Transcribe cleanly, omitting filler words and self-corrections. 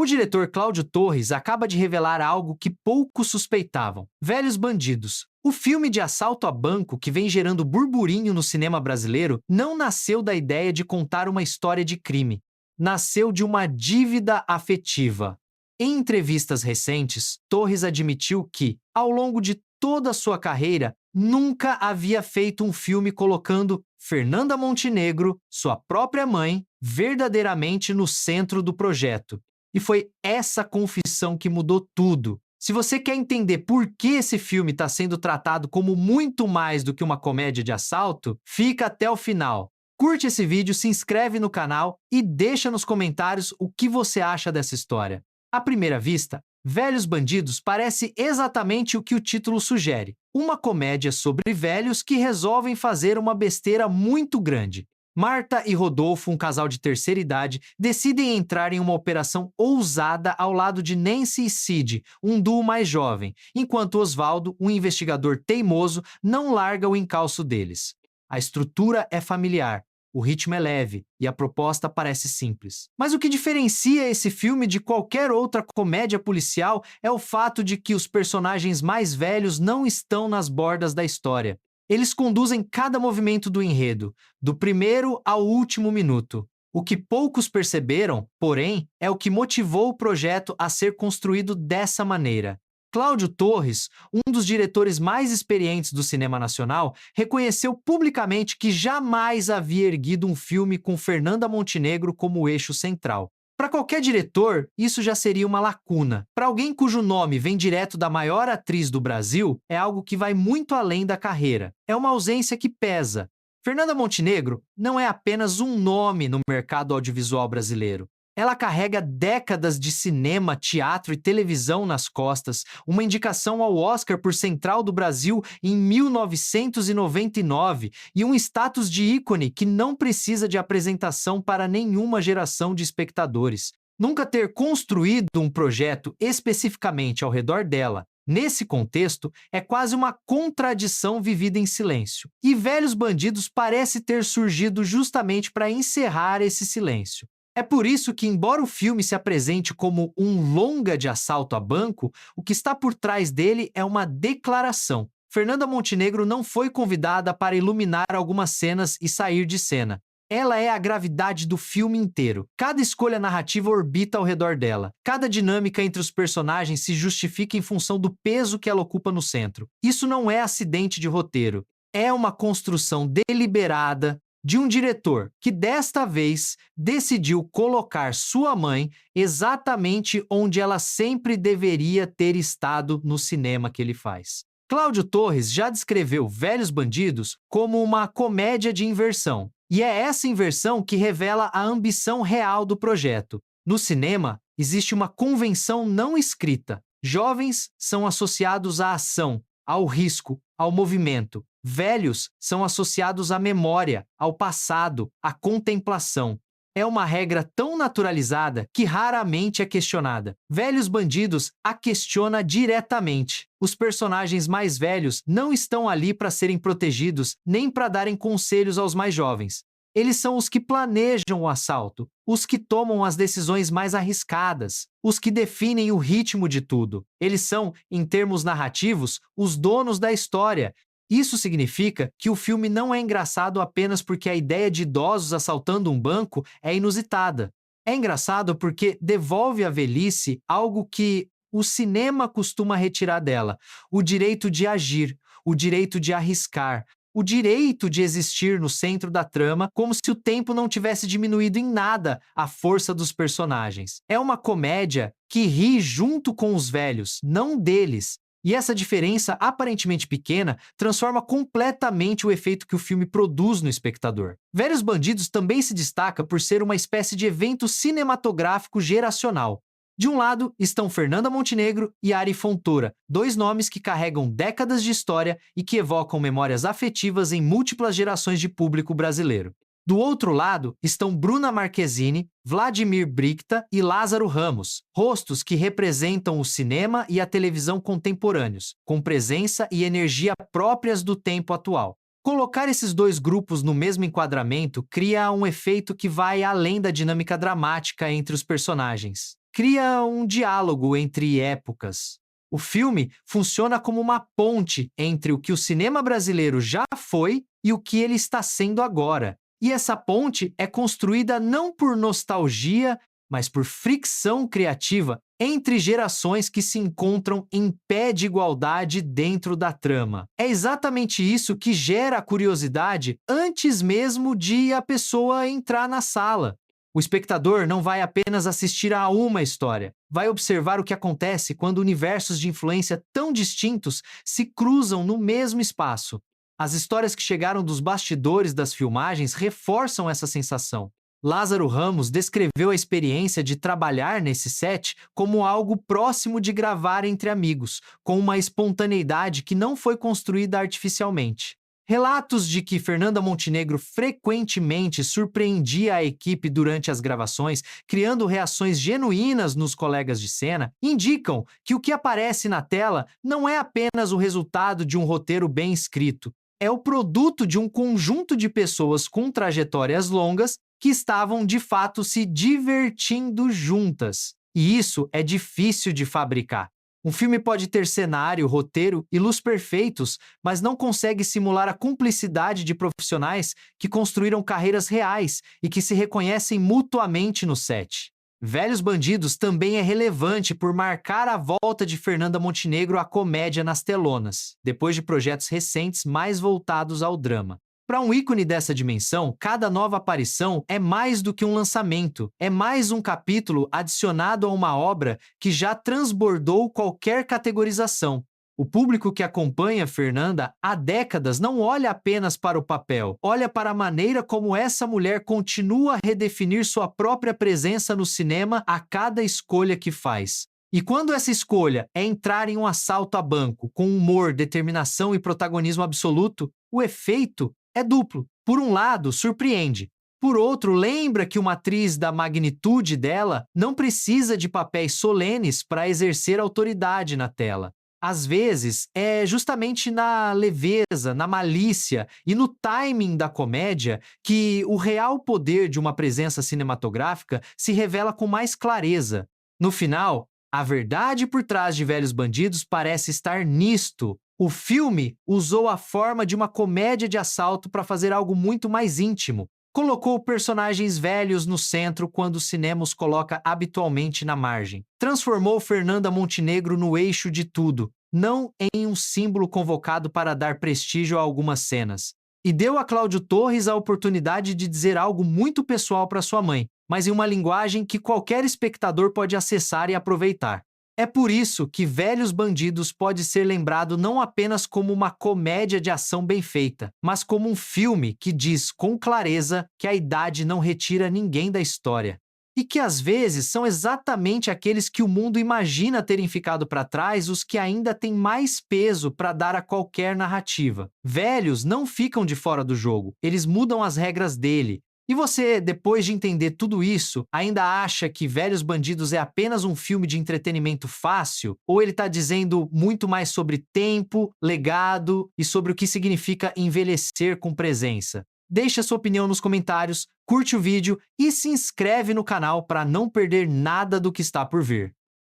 O diretor Cláudio Torres acaba de revelar algo que poucos suspeitavam: Velhos Bandidos. O filme de assalto a banco que vem gerando burburinho no cinema brasileiro não nasceu da ideia de contar uma história de crime. Nasceu de uma dívida afetiva. Em entrevistas recentes, Torres admitiu que, ao longo de toda a sua carreira, nunca havia feito um filme colocando Fernanda Montenegro, sua própria mãe, verdadeiramente no centro do projeto. E foi essa confissão que mudou tudo. Se você quer entender por que esse filme está sendo tratado como muito mais do que uma comédia de assalto, fica até o final. Curte esse vídeo, se inscreve no canal e deixa nos comentários o que você acha dessa história. À primeira vista, Velhos Bandidos parece exatamente o que o título sugere: uma comédia sobre velhos que resolvem fazer uma besteira muito grande. Marta e Rodolfo, um casal de terceira idade, decidem entrar em uma operação ousada ao lado de Nancy e Sid, um duo mais jovem, enquanto Osvaldo, um investigador teimoso, não larga o encalço deles. A estrutura é familiar, o ritmo é leve e a proposta parece simples. Mas o que diferencia esse filme de qualquer outra comédia policial é o fato de que os personagens mais velhos não estão nas bordas da história. Eles conduzem cada movimento do enredo, do primeiro ao último minuto. O que poucos perceberam, porém, é o que motivou o projeto a ser construído dessa maneira. Cláudio Torres, um dos diretores mais experientes do cinema nacional, reconheceu publicamente que jamais havia erguido um filme com Fernanda Montenegro como eixo central. Para qualquer diretor, isso já seria uma lacuna. Para alguém cujo nome vem direto da maior atriz do Brasil, é algo que vai muito além da carreira. É uma ausência que pesa. Fernanda Montenegro não é apenas um nome no mercado audiovisual brasileiro. Ela carrega décadas de cinema, teatro e televisão nas costas, uma indicação ao Oscar por Central do Brasil em 1999 e um status de ícone que não precisa de apresentação para nenhuma geração de espectadores. Nunca ter construído um projeto especificamente ao redor dela, nesse contexto, é quase uma contradição vivida em silêncio. E Velhos Bandidos parece ter surgido justamente para encerrar esse silêncio. É por isso que, embora o filme se apresente como um longa de assalto a banco, o que está por trás dele é uma declaração. Fernanda Montenegro não foi convidada para iluminar algumas cenas e sair de cena. Ela é a gravidade do filme inteiro. Cada escolha narrativa orbita ao redor dela. Cada dinâmica entre os personagens se justifica em função do peso que ela ocupa no centro. Isso não é acidente de roteiro. É uma construção deliberada de um diretor que, desta vez, decidiu colocar sua mãe exatamente onde ela sempre deveria ter estado no cinema que ele faz. Cláudio Torres já descreveu Velhos Bandidos como uma comédia de inversão, e é essa inversão que revela a ambição real do projeto. No cinema, existe uma convenção não escrita. Jovens são associados à ação, ao risco, ao movimento. Velhos são associados à memória, ao passado, à contemplação. É uma regra tão naturalizada que raramente é questionada. Velhos Bandidos a questiona diretamente. Os personagens mais velhos não estão ali para serem protegidos nem para darem conselhos aos mais jovens. Eles são os que planejam o assalto, os que tomam as decisões mais arriscadas, os que definem o ritmo de tudo. Eles são, em termos narrativos, os donos da história. Isso significa que o filme não é engraçado apenas porque a ideia de idosos assaltando um banco é inusitada. É engraçado porque devolve à velhice algo que o cinema costuma retirar dela: o direito de agir, o direito de arriscar, o direito de existir no centro da trama, como se o tempo não tivesse diminuído em nada a força dos personagens. É uma comédia que ri junto com os velhos, não deles. E essa diferença aparentemente pequena transforma completamente o efeito que o filme produz no espectador. Velhos Bandidos também se destaca por ser uma espécie de evento cinematográfico geracional. De um lado estão Fernanda Montenegro e Ari Fontoura, dois nomes que carregam décadas de história e que evocam memórias afetivas em múltiplas gerações de público brasileiro. Do outro lado estão Bruna Marquezine, Vladimir Bricta e Lázaro Ramos, rostos que representam o cinema e a televisão contemporâneos, com presença e energia próprias do tempo atual. Colocar esses dois grupos no mesmo enquadramento cria um efeito que vai além da dinâmica dramática entre os personagens. cria um diálogo entre épocas. O filme funciona como uma ponte entre o que o cinema brasileiro já foi e o que ele está sendo agora. E essa ponte é construída não por nostalgia, mas por fricção criativa entre gerações que se encontram em pé de igualdade dentro da trama. É exatamente isso que gera a curiosidade antes mesmo de a pessoa entrar na sala. O espectador não vai apenas assistir a uma história, vai observar o que acontece quando universos de influência tão distintos se cruzam no mesmo espaço. As histórias que chegaram dos bastidores das filmagens reforçam essa sensação. Lázaro Ramos descreveu a experiência de trabalhar nesse set como algo próximo de gravar entre amigos, com uma espontaneidade que não foi construída artificialmente. Relatos de que Fernanda Montenegro frequentemente surpreendia a equipe durante as gravações, criando reações genuínas nos colegas de cena, indicam que o que aparece na tela não é apenas o resultado de um roteiro bem escrito, é o produto de um conjunto de pessoas com trajetórias longas que estavam de fato se divertindo juntas. E isso é difícil de fabricar. Um filme pode ter cenário, roteiro e luz perfeitos, mas não consegue simular a cumplicidade de profissionais que construíram carreiras reais e que se reconhecem mutuamente no set. Velhos Bandidos também é relevante por marcar a volta de Fernanda Montenegro à comédia nas telonas, depois de projetos recentes mais voltados ao drama. Para um ícone dessa dimensão, cada nova aparição é mais do que um lançamento, é mais um capítulo adicionado a uma obra que já transbordou qualquer categorização. O público que acompanha Fernanda há décadas não olha apenas para o papel, olha para a maneira como essa mulher continua a redefinir sua própria presença no cinema a cada escolha que faz. E quando essa escolha é entrar em um assalto a banco com humor, determinação e protagonismo absoluto, o efeito é duplo. Por um lado, surpreende. Por outro, lembra que uma atriz da magnitude dela não precisa de papéis solenes para exercer autoridade na tela. Às vezes, é justamente na leveza, na malícia e no timing da comédia que o real poder de uma presença cinematográfica se revela com mais clareza. No final, a verdade por trás de Velhos Bandidos parece estar nisto. O filme usou a forma de uma comédia de assalto para fazer algo muito mais íntimo. Colocou personagens velhos no centro quando o cinema os coloca habitualmente na margem. Transformou Fernanda Montenegro no eixo de tudo, não em um símbolo convocado para dar prestígio a algumas cenas. E deu a Cláudio Torres a oportunidade de dizer algo muito pessoal para sua mãe, mas em uma linguagem que qualquer espectador pode acessar e aproveitar. É por isso que Velhos Bandidos pode ser lembrado não apenas como uma comédia de ação bem feita, mas como um filme que diz com clareza que a idade não retira ninguém da história. E que às vezes são exatamente aqueles que o mundo imagina terem ficado para trás os que ainda têm mais peso para dar a qualquer narrativa. Velhos não ficam de fora do jogo, eles mudam as regras dele. E você, depois de entender tudo isso, ainda acha que Velhos Bandidos é apenas um filme de entretenimento fácil? Ou ele está dizendo muito mais sobre tempo, legado e sobre o que significa envelhecer com presença? Deixe a sua opinião nos comentários, curte o vídeo e se inscreve no canal para não perder nada do que está por vir.